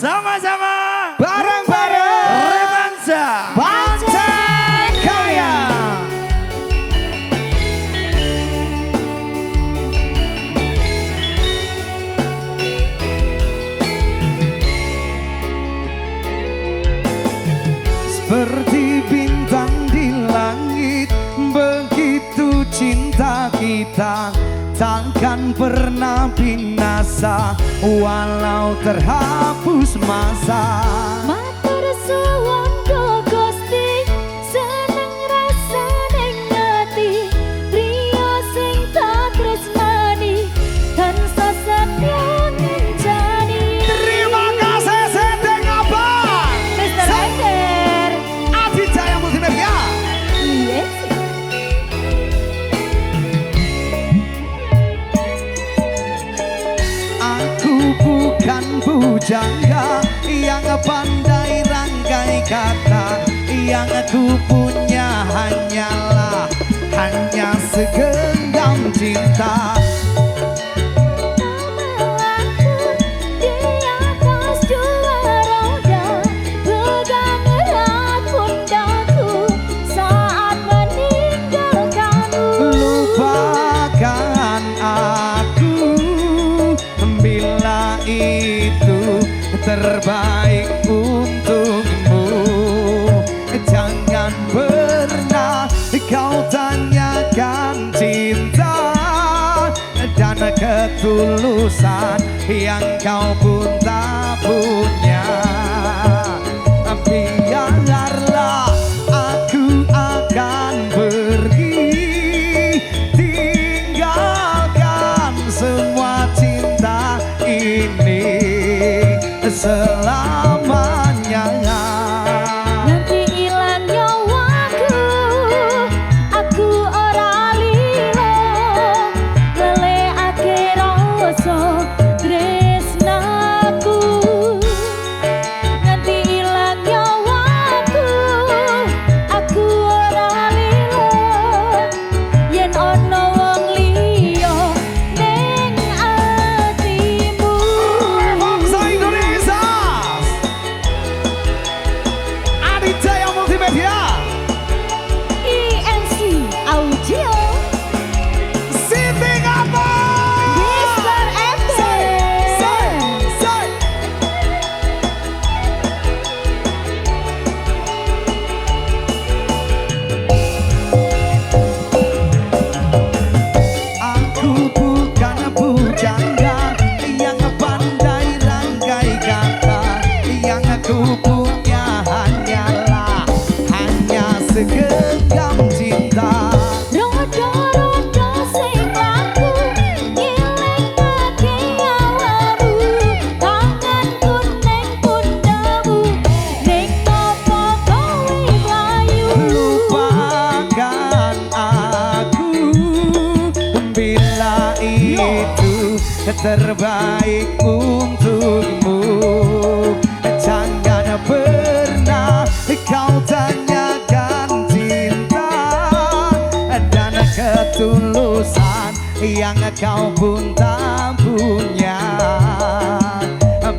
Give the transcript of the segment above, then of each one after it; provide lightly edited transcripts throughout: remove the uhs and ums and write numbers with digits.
Sama-sama bareng-bareng Remansa Pancen Karya. Seperti bintang di langit, begitu cinta kita takkan pernah binasa walau terhapus masa. Matur suwun Gusti, seneng rasane ngati, priya sing tak tresnani, tansah setya ngenjani. Terima kasih Setting Abang Mr. Ender. Aditya Multimedia. Yes. Aku bukan bujangga yang pandai rangkai kata, yang aku punya hanya segenggam cinta. Lupakan aku bila itu terbaik untukmu. Jangan pernah kau tanyakan cinta dan ketulusan yang kau pun tak punya. Biarlah aku akan pergi, tinggalkan semua cinta ini selamanya. Nanti ilang nyawaku, aku ora lilo, ngelekake rasa tresnaku. Nanti ilang nyawaku, aku ora lilo, yen ono wong liya ning atimu. Bangsa Indonesia, Aditya Multimedia, INC Audio, Setting Abang. Mr. Ender. Aku bukan bujangga yang pandai rangkai kata, yang aku punya hanya segenggam cinta. Rodo-rodo sing laku, nyelengake awamu, tanganku ning pundakmu, ning topo kowe mlayu. Lupakan aku bila itu terbaik untukmu. Jangan pernah kau tanyakan cinta dan ketulusan yang kau pun tak punya.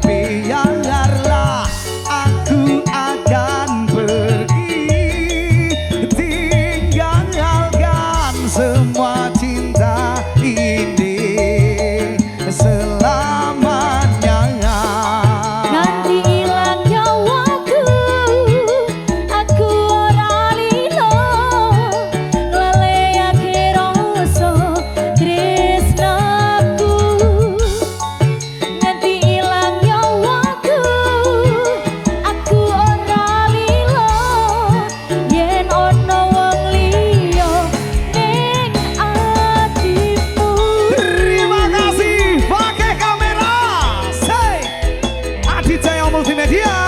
Biarlah aku akan pergi, tinggalkan semua cinta ini selamanya. Nanti ilang nyawaku, aku ora lilo, ngleleyake rasa tresnaku. Nanti ilang nyawaku, aku ora lilo, yen ono wong liya ning atimu. Terima kasih pakai kamera. Say Aditya Multimedia.